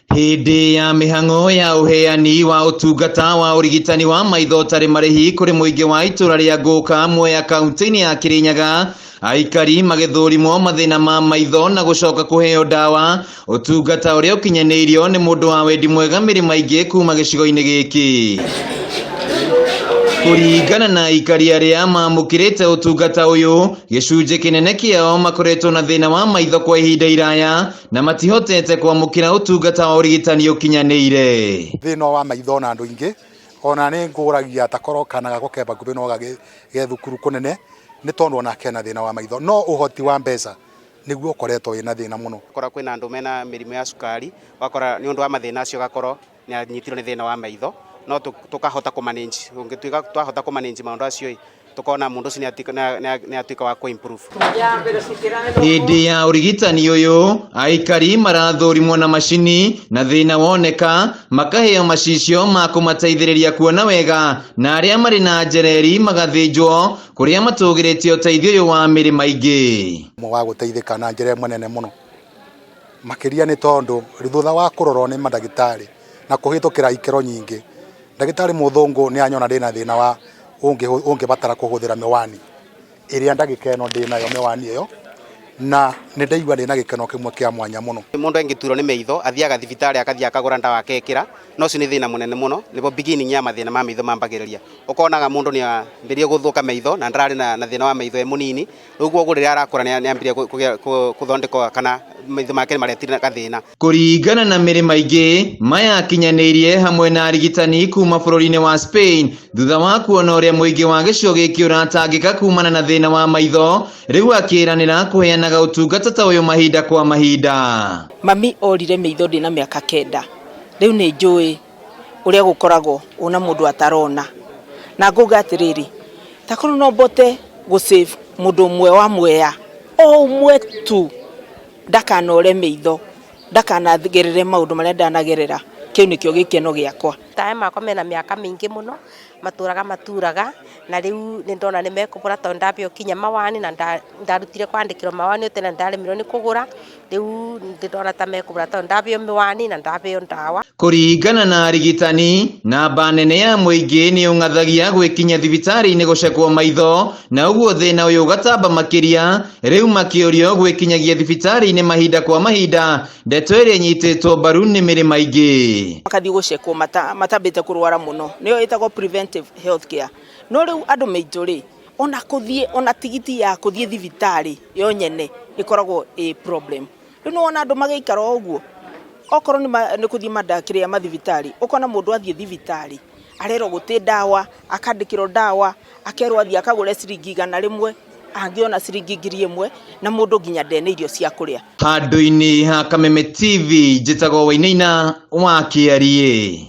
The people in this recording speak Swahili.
Hindi ya mihang'o ya uheani wa utungata wa urigitani wa maitho tari marihi kuri muingi wa itura ria Ngũka Mwea kaunti-ini ya Kirinyaga, aikari magithũrimwo mathina ma maitho na gucoka kuheo dawa utungata uria ukinyaniirio ni mundu wa wendi mwega mirima ingi kuma gicigo-ini giki. Kuringana na aikari aria mamukirite utungata uyu, gicunji kinene kiao makoretwo na thina wa maitho kwa ihinda iraya na matihotete kwamukira utungata wa urigitani ukinyaniire. Thina wa maitho na andu ingi ona ni nguragia takoro kana gakokeba ngubi no ge thukuru kunene ni tondu ona kena thina wa maitho no uhoti wa mbeca niguo koretwo ina thina muno. Kora kwina andu mena mirimu ya cukari wakora ni undu wa mathina acio gakoro ni anyitirwo ni thina wa maitho no tukahota ku manage ungituika twahota ku manage maundu acio tukona mundu ucio ni atuika wa ku improve. Hindi ya urigitani uyu aikari marathurimwo na mashini na thina woneka makaheo macicio ma kumateithiriria kuona wega na aria mari na njereri magathinjwo kuria matugiritie uteithio uyu wa mirima ingi wa guteithika na njere munene muno makiria ni tondu thutha wa kurorwo ni madagitari na kuhitukira ikero nyingi ndagitari muthungu ni anyona ndina thina wa unge batara kuhuthira miwani iria ndagikeno ndinayo miwani iyo na ni ndaigua ndina gikeno kimwe kia mwanya muno. Mundu engiturwo ni maitho athiaga thibitari akathia akagura ndawa akekira no ci ni thina munene muno nibo beginning ya mathina ma maitho mambagiriria ukonaga mundu ni ambirie guthuka maitho na ndarari na thina wa maitho munini uguo gurira arakura ni ambirie kuthondekwa kana maitho make maretirina gathina. Kuringana na mirima ingi maya kinyaniirie hamwe na arigitani kuma bururi-ini wa Spain thutha wa kuona uria muingi wa gicigo giki uratangika kumana na thina wa maitho, riu akiranira kuheanaga utungata ta uyu mahinda kwa mahinda. Mami orire maitho ndina miaka 9 riu ni njui uria gukoragwo una mundu atarona na nguga atiriri takono no bote go save mundu mwe wa Mwea o umwe tu ndakanore maitho ndakanathigirire maundu maria ndanagerera kiu nikio gikeno giakwa. Tae makwa mena miaka mingi muno maturaga na riu ni ndona ni mekubura tondu ndambia kinya mawani na ndarutire kwandikirwo mawani utena ndaremirwo ni kugura riu ndona ta mekubura tondu ndambia miwani na ndambia ndawa. Kuringana na arigitani namba nene ya muingi ni ungathagia gwikinya thibitari-ini gucekwo maitho na uguo thina uyu ugatamba makiria riu makiorio gwikinyagia thibitari-ini mahinda kwa mahinda ndeto iria nyititwo mbaru ni mirima ingi makathi gucekwo matambite kurwara muno niyo itagwo preventive health care no riu andu meituri ona tigiti ya kuthie thibitari yo nyene ikoragwo a problem. Riu no ona andu magiikara uguo okoro ni kuthie madakiria mathibitari ukona mundu athie thibitari arero guti dawa akandikiro dawa akerwo athie akagure ciringi 100 angiona ciringi 1000 na mundu nginya ndene irio cia kuria. Handu-ini ha Kameme TV njitagwo Wainaina wa Kiarie.